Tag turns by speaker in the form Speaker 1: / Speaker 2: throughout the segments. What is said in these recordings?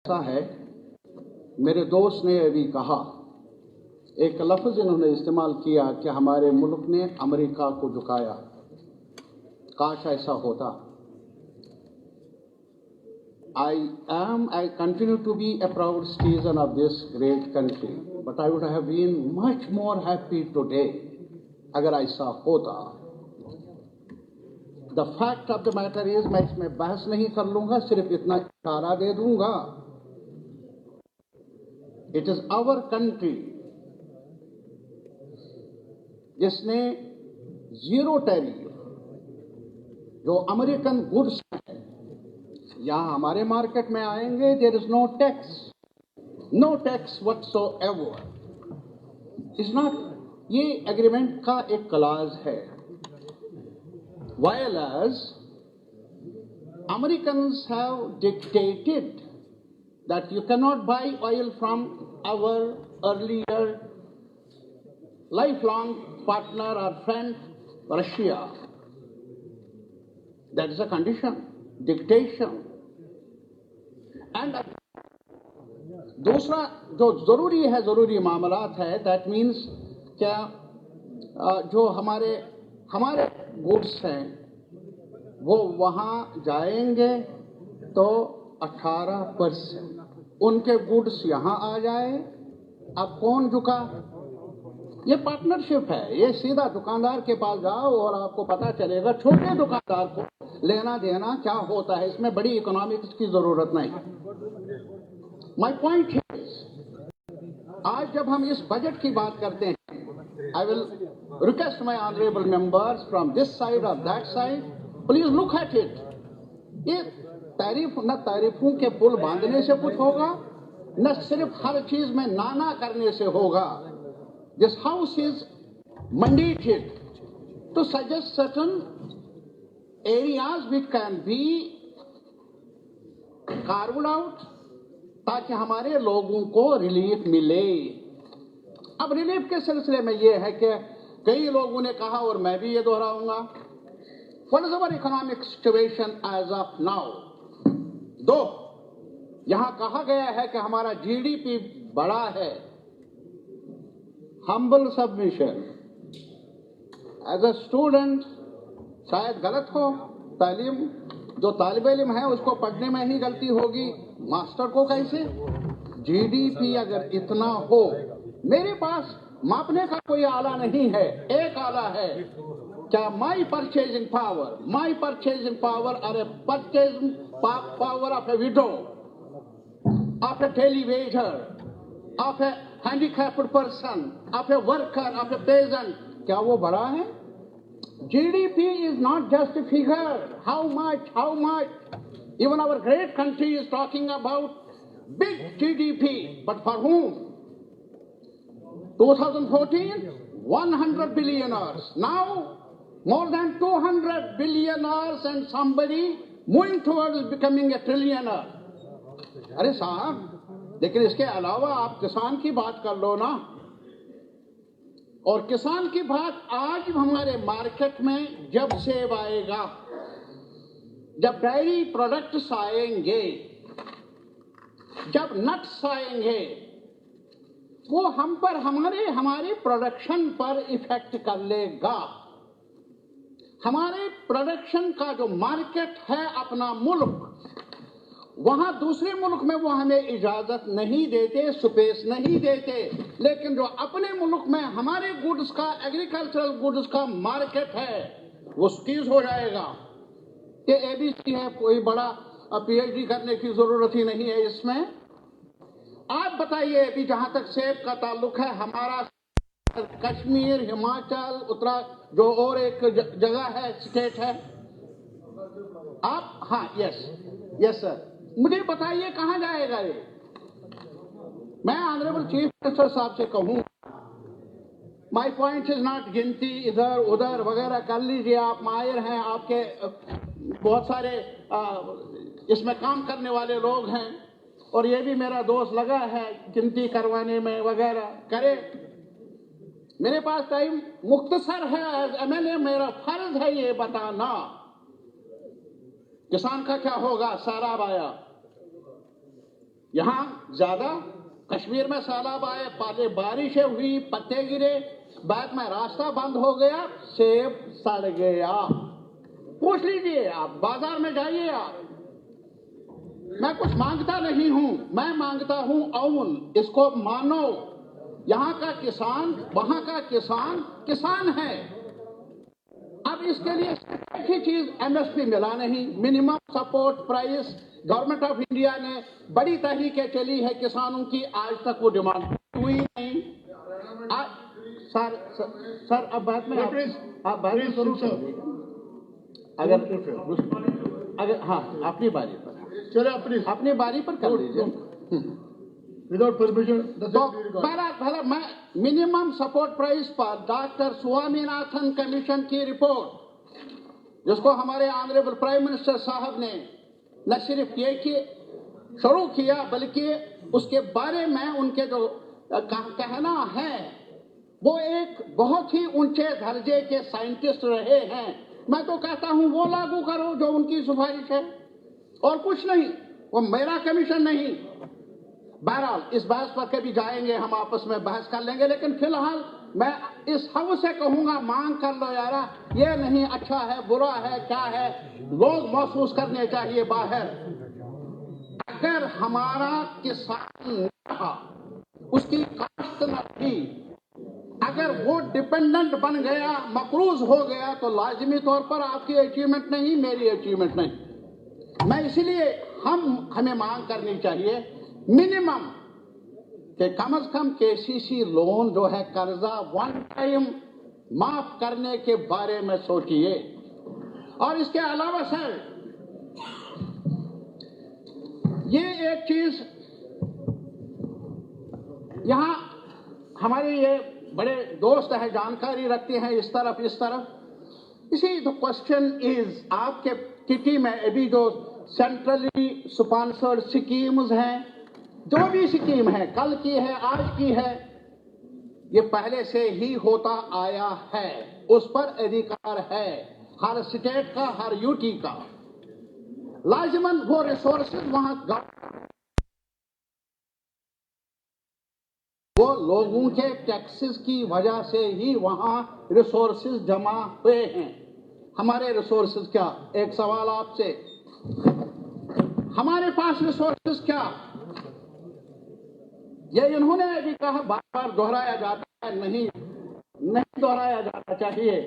Speaker 1: ऐसा है, मेरे दोस्त ने अभी कहा, एक लफ्ज़ इन्होंने इस्तेमाल किया कि हमारे मुल्क ने अमेरिका को झुकाया। काश ऐसा होता। I continue to be a proud citizen of this great country, but I would have been much more happy today अगर ऐसा होता। The fact of the matter is, मैं इसमें बहस नहीं कर लूंगा, सिर्फ इतना इशारा दे दूंगा। It is our country जिसने जीरो टैरिफ जो अमेरिकन गुड्स है यहां हमारे मार्केट में आएंगे, there is no tax whatsoever. Is not, ये एग्रीमेंट का एक क्लॉज है। while as Americans have dictated that you cannot buy oil from our earlier lifelong partner or friend Russia. That is a condition, dictation. And दूसरा जो जरूरी मामलात है, that means क्या जो हमारे गुड्स हैं वो वहां जाएंगे तो 18% उनके गुड्स यहां आ जाए। अब कौन झुका? ये पार्टनरशिप है। ये सीधा दुकानदार के पास जाओ और आपको पता चलेगा छोटे दुकानदार को लेना देना क्या होता है। इसमें बड़ी इकोनॉमिक्स की जरूरत नहीं। माय पॉइंट है, आज जब हम इस बजट की बात करते हैं, I will request my honourable members from this side और that side, please look at it. ये तारीफों के पुल बांधने से कुछ होगा, न सिर्फ हर चीज में नाना करने से होगा। This house is mandated to suggest certain areas which can be carved out ताकि हमारे लोगों को रिलीफ मिले। अब रिलीफ के सिलसिले में यह है कि कई लोगों ने कहा और मैं भी ये दोहराऊंगा, What is our economic situation as of now? दो, यहां कहा गया है कि हमारा GDP बड़ा है। Humble submission. As a student, शायद गलत हो, तालीम जो तालिब इल्म है उसको पढ़ने में ही गलती होगी, मास्टर को कैसे? GDP अगर इतना हो, मेरे पास मापने का कोई आला नहीं है, एक आला है। क्या my purchasing power or a purchasing power of a widow, of a daily wager, of a handicapped person, of a worker, of a peasant, क्या वो बड़ा है? GDP is not just a figure. How much? Even our great country is talking about big GDP, but for whom? 2014, 100 billionaires. Now, more than 200 billionaires and somebody moving towards becoming a trillionaire. अरे साहब, लेकिन इसके अलावा आप किसान की बात कर लो ना। और किसान की बात आज हमारे मार्केट में जब सेब आएगा, जब डेयरी प्रोडक्ट्स आएंगे, जब नट्स आएंगे, वो हम पर हमारे प्रोडक्शन पर इफेक्ट कर लेगा। हमारे प्रोडक्शन का जो मार्केट है अपना मुल्क, वहां दूसरे मुल्क में वो हमें इजाजत नहीं देते, स्पेस नहीं देते। लेकिन जो अपने मुल्क में हमारे गुड्स का, एग्रीकल्चरल गुड्स का मार्केट है, वो स्क्वीज हो जाएगा। ये ABC है, कोई बड़ा PhD करने की जरूरत ही नहीं है इसमें। आप बताइए, अभी जहां तक सेब का ताल्लुक है, हमारा कश्मीर, हिमाचल, उत्तराखंड, जो और एक जगह है, स्टेट है, आप, हाँ, यस सर, मुझे बताइए कहां जाएगा ये? मैं ऑनरेबल चीफ मिनिस्टर साहब से कहूं, माय पॉइंट इज नॉट गिनती इधर उधर वगैरह कर लीजिए, आप माहिर हैं, आपके बहुत सारे इसमें काम करने वाले लोग हैं, और ये भी मेरा दोस्त लगा है गिनती करवाने में वगैरह, करे। मेरे पास टाइम मुख्तसर है। एज MLA मेरा फर्ज है ये बताना किसान का क्या होगा। सैलाब आया, यहाँ ज्यादा कश्मीर में सैलाब आए, पहले बारिशें हुई, पत्ते गिरे, बाद में रास्ता बंद हो गया, सेब सड़ गया। पूछ लीजिए, आप बाजार में जाइए आप। मैं कुछ मांगता नहीं हूं, मैं मांगता हूं अमन, इसको मानो। यहाँ का किसान, वहां का किसान किसान है। अब इसके लिए एक ही चीज, एमएसपी मिला नहीं, minimum support price. Government of India ने बड़ी तहरीकें चली है किसानों की, आज तक वो डिमांड हुई नहीं। सर अब बात में आप बात में जरूर अगर हाँ अपनी बारी पर, चलो अपनी बारी पर कर लीजिए विदाउट परमिशन। तो पहला मैं मिनिमम सपोर्ट प्राइस पर डॉक्टर स्वामीनाथन कमीशन की रिपोर्ट, जिसको हमारे ऑनरेबल प्राइम मिनिस्टर साहब ने न सिर्फ ये कि शुरू किया, बल्कि उसके बारे में उनके जो कहना है, वो एक बहुत ही ऊंचे दर्जे के साइंटिस्ट रहे हैं। मैं तो कहता हूं वो लागू करो जो उनकी सिफारिश है, और कुछ नहीं, वो मेरा कमीशन नहीं। बहरहाल इस बहस पर कभी जाएंगे, हम आपस में बहस कर लेंगे, लेकिन फिलहाल मैं इस हाउस से कहूंगा, मांग कर लो यारा, ये नहीं अच्छा है बुरा है क्या है, लोग महसूस करने चाहिए बाहर। अगर हमारा किसान उसकी काश्त न थी, अगर वो डिपेंडेंट बन गया, मकरूज हो गया, तो लाजिमी तौर पर आपकी अचीवमेंट नहीं, मेरी अचीवमेंट नहीं। मैं इसलिए हमें मांग करनी चाहिए मिनिमम कि कम से कम केसीसी लोन जो है, कर्जा वन टाइम माफ करने के बारे में सोचिए। और इसके अलावा सर, ये एक चीज यहां हमारे ये बड़े दोस्त है, जानकारी रखते हैं इस तरफ इस तरफ। इसी द क्वेश्चन इज, आपके किटी में अभी जो सेंट्रली स्पॉन्सर्ड स्कीम्स हैं, जो भी स्कीम है, कल की है आज की है, ये पहले से ही होता आया है, उस पर अधिकार है हर स्टेट का, हर यूटी का। लाजिमन वो रिसोर्सेज वहां वो लोगों के टैक्सेस की वजह से ही वहां रिसोर्सेज जमा हुए हैं। हमारे रिसोर्सेज क्या? एक सवाल आपसे, हमारे पास रिसोर्सेज क्या? ये इन्होंने भी कहा, बार बार दोहराया जाता है, नहीं दोहराया जाना चाहिए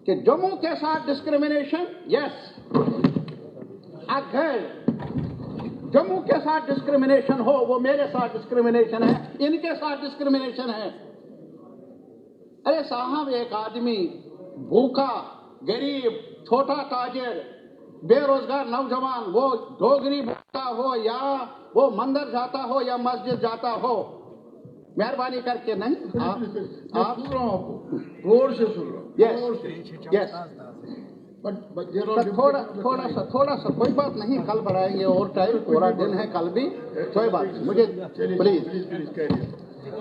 Speaker 1: कि जम्मू के साथ डिस्क्रिमिनेशन, यस, अगर जम्मू के साथ डिस्क्रिमिनेशन हो, वो मेरे साथ डिस्क्रिमिनेशन है, इनके साथ डिस्क्रिमिनेशन है। अरे साहब, एक आदमी भूखा, गरीब, छोटा ताजिर, बेरोजगार नौजवान, वो डोगरी बोलता हो या वो मंदिर जाता हो या मस्जिद जाता हो, मेहरबानी करके नहीं आप सुन रहा हूं, आपको जोर से सुन रहा हूं, यस थोड़ा सा कोई बात नहीं, कल बढ़ाएंगे और टाइम, पूरा दिन है कल भी, कोई बात नहीं। मुझे प्लीज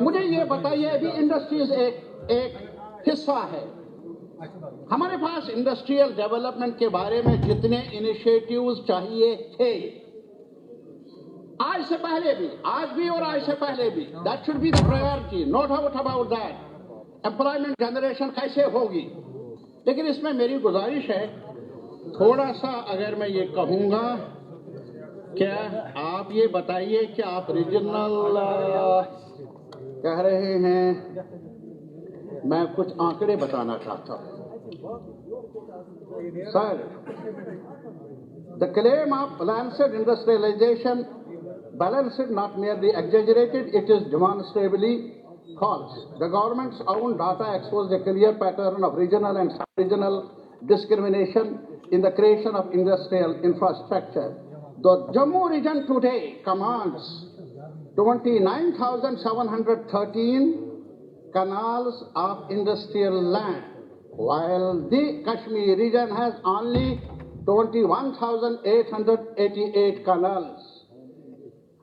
Speaker 1: मुझे ये बताइए, अभी इंडस्ट्रीज एक हिस्सा है हमारे पास। इंडस्ट्रियल डेवलपमेंट के बारे में जितने इनिशिएटिव्स चाहिए थे, आज से पहले भी, आज भी और आज से पहले भी, that should be the priority, no doubt about that. Employment generation कैसे होगी, लेकिन इसमें मेरी गुजारिश है, थोड़ा सा अगर मैं ये कहूंगा, क्या आप ये बताइए कि आप रीजनल कह रहे हैं, मैं कुछ आंकड़े बताना चाहता हूं sir. The claim of balanced industrialisation, balanced, not merely exaggerated, it is demonstrably false. The government's own data exposed a clear pattern of regional and sub-regional discrimination in the creation of industrial infrastructure. The Jammu region today commands 29,713 canals of industrial land, while the Kashmir region has only 21,888 canals.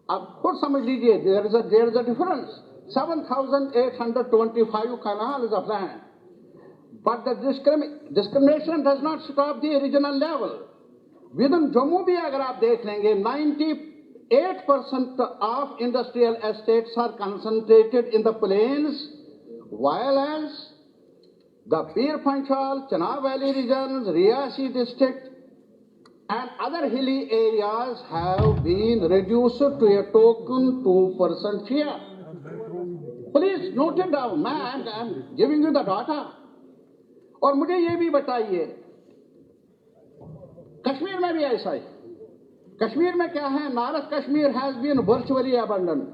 Speaker 1: अब खुद समझ लीजिए, there is a difference. 7,825 canals of land. But the discrimination does not stop the regional level. Within Jammu भी अगर आप देख लेंगे, 8% of industrial estates are concentrated in the plains, while as the Pir Panchal, Chenab Valley regions, Riyasi district, and other hilly areas have been reduced to a token 2% share. Please note it down. I'm giving you the data. और मुझे ये भी बताइए, कश्मीर में भी ऐसा ही. कश्मीर में क्या है? North Kashmir has been virtually abandoned,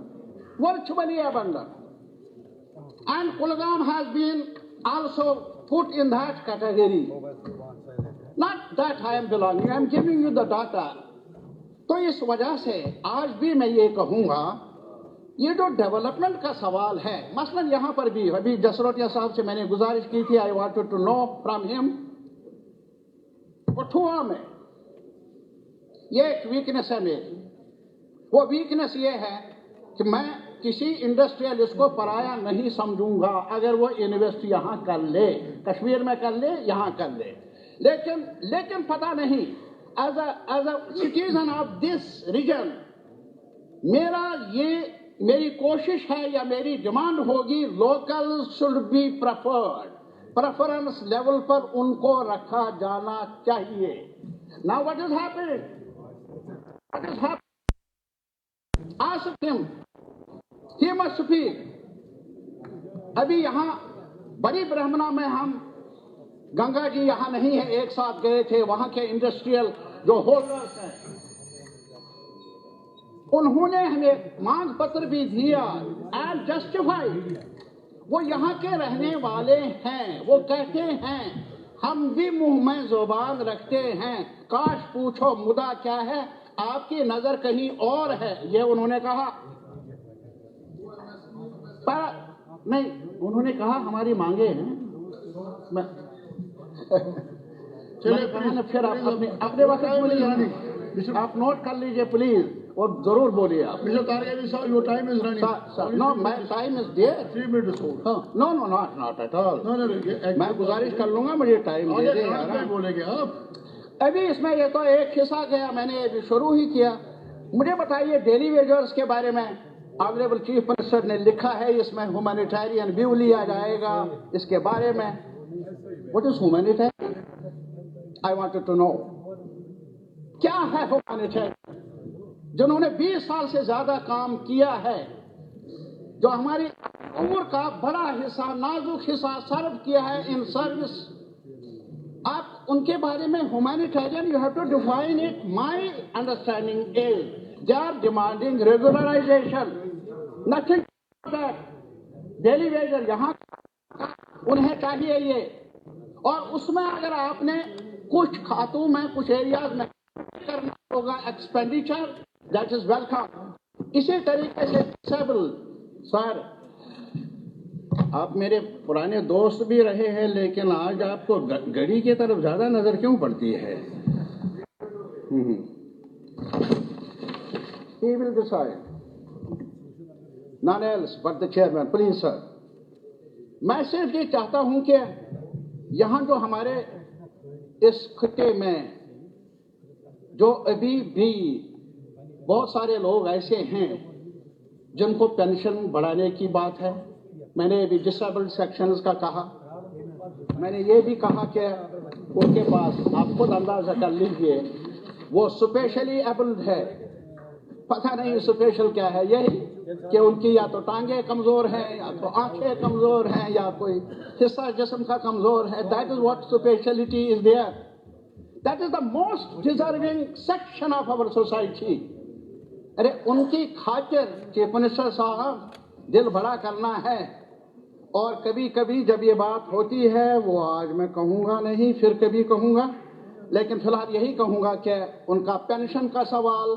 Speaker 1: and Kulgam has been also put in that category. Not that I am belonging, I am giving you the data. तो इस वजह से आज भी मैं ये कहूंगा, ये जो डेवलपमेंट का सवाल है, मसलन यहाँ पर भी अभी जसरोटिया साहब से मैंने गुजारिश की थी, I wanted to know from him, Kathua में ये एक वीकनेस है मेरी. वो वीकनेस ये है कि मैं किसी इंडस्ट्रियलिस्ट को पराया नहीं समझूंगा अगर वो इन्वेस्ट यहाँ कर ले, कश्मीर में कर ले, यहाँ कर ले. लेकिन पता नहीं, as a citizen of this region, मेरी कोशिश है या मेरी डिमांड होगी, local should be preferred, preference level पर उनको रखा जाना चाहिए. Now what is happening? Ask him, he must speak. अभी यहाँ बड़ी ब्रह्मणा में हम, गंगा जी यहाँ नहीं है, एक साथ गए थे, वहां के इंडस्ट्रियल जो होल्डर्स हैं, उन्होंने हमें मांग पत्र भी दिया एंड जस्टिफाइड. वो यहाँ के रहने वाले हैं, वो कहते हैं हम भी मुंह में जुबान रखते हैं, काश पूछो मुद्दा क्या है, आपकी नजर कहीं और है, ये उन्होंने कहा. पर नहीं, उन्होंने कहा हमारी मांगे हैं. चलिए फिर आप अपने वक्त बोलिए, आप नोट कर लीजिए प्लीज, और जरूर बोलिए आप.
Speaker 2: Mr. Targani, sir, your time is running.
Speaker 1: No, my time is there.
Speaker 2: 3 minutes hold.
Speaker 1: No, not at all.
Speaker 2: No.
Speaker 1: मैं गुजारिश कर लूंगा, मुझे टाइम दे दे यार.
Speaker 2: बोलेंगे आप?
Speaker 1: अभी इसमें ये तो एक हिस्सा गया, मैंने अभी शुरू ही किया. मुझे बताइए डेली वेजर्स के बारे में. ऑनरेबल चीफ मिनिस्टर ने लिखा है, इसमें ह्यूमैनिटेरियन व्यू लिया जाएगा इसके बारे में. What is humanitarian? I wanted to know, क्या है ह्यूमैनिटेरियन? जिन्होंने 20 साल से ज्यादा काम किया है, जो हमारी उम्र का बड़ा हिस्सा, नाजुक हिस्सा सर्व किया है इन सर्विस, आप उनके बारे में humanitarian, you have to define it. My understanding is they are demanding regularisation, nothing that. Daily wager यहाँ उन्हें चाहिए ये, और उसमें अगर आपने कुछ खातों में, कुछ एरियाज में करना होगा एक्सपेंडिचर, दैट इज वेलकम. इसी तरीके से डिसेबल, सर आप मेरे पुराने दोस्त भी रहे हैं, लेकिन आज आपको घड़ी की तरफ ज्यादा नजर क्यों पड़ती है? He will decide. None else but the chairman. Please, sir. मैं सिर्फ ये चाहता हूं कि यहाँ जो हमारे इस खिते में जो अभी भी बहुत सारे लोग ऐसे हैं जिनको पेंशन बढ़ाने की बात है. मैंने अभी डिसेबल्ड सेक्शंस का कहा, मैंने ये भी कहा कि उनके पास, आप खुद अंदाजा कर लीजिए, वो स्पेशली एबल्ड है. पता नहीं स्पेशल क्या है, यही कि उनकी या तो टांगे कमजोर हैं, या तो आंखें कमजोर हैं, या कोई हिस्सा जिस्म का कमजोर है. That is what speciality is there. That is the most deserving section of our society. अरे उनकी खातिर चीफ मिनिस्टर साहब दिल बड़ा करना है. और कभी कभी जब ये बात होती है, वो आज मैं कहूँगा नहीं, फिर कभी कहूँगा, लेकिन फिलहाल यही कहूँगा कि उनका पेंशन का सवाल,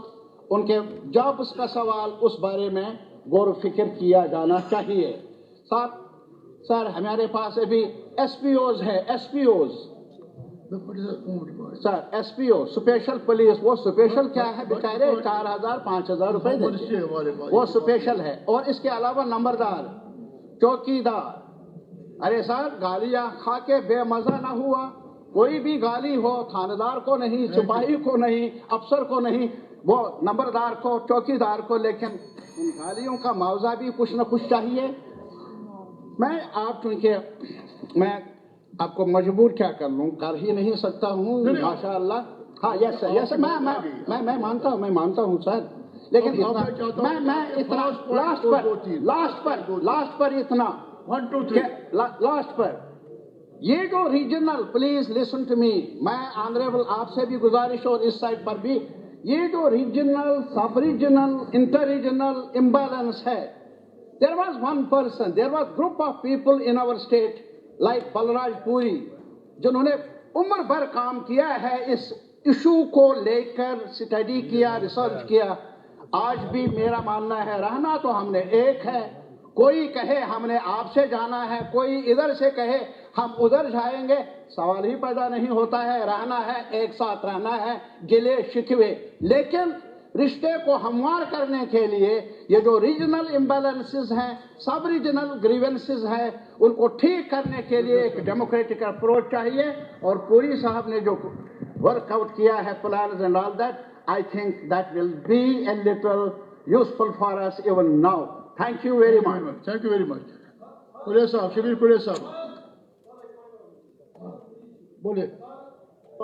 Speaker 1: उनके जॉब्स का सवाल, उस बारे में गौर फिक्र किया जाना चाहिए. सर हमारे पास अभी एसपीओज है, एसपीओज सर, एसपीओ स्पेशल पुलिस, वो स्पेशल क्या है बेचारे, 4,000 5,000 रुपए देते, वो स्पेशल है. और इसके अलावा नंबरदार, चौकीदार. अरे सर गालियां खा के बेमजा ना हुआ, कोई भी गाली हो, थानेदार को नहीं, सिपाही को नहीं, अफसर को नहीं, वो नंबरदार को, चौकीदार को, लेकिन उन गालियों का मुआवजा भी कुछ न कुछ चाहिए। मैं आप चूंकि मैं आपको मजबूर क्या कर लूं, कर ही नहीं सकता हूं माशाअल्लाह। हाँ यस सर, यस सर, मैं मानता हूं सर, लेकिन इतना मैं इतना लास्ट पर इतना
Speaker 2: 1 2 3
Speaker 1: लास्ट पर ये जो regional, please listen to me, मैं ऑनरेबल आपसे भी गुजारिश और इस साइड पर भी, ये जो रीजनल, सब रीजनल, इंटर रीजनल इम्बैलेंस है, there was one person, there was group of people in our state like Balraj Puri, जिन्होंने उम्र भर काम किया है, इस इशू को लेकर स्टडी किया, रिसर्च किया। आज भी मेरा मानना है, रहना तो हमने एक है, कोई कहे हमने आपसे जाना है, कोई इधर से कहे हम उधर जाएंगे, सवाल ही पैदा नहीं होता है। रहना है, एक साथ रहना है, गिले शिकवे, लेकिन रिश्ते को हमवार करने के लिए ये जो रीजनल इम्बैलेंसेस हैं, सब रीजनल ग्रीवेंसेस हैं, उनको ठीक करने के लिए एक डेमोक्रेटिक अप्रोच चाहिए। और पूरी साहब ने जो वर्कआउट किया है, plans and all that, I think that will be a little useful for us even now. Thank you very much.
Speaker 2: Thank you very much. कुले साहब, शबीर कुले साहब बोले।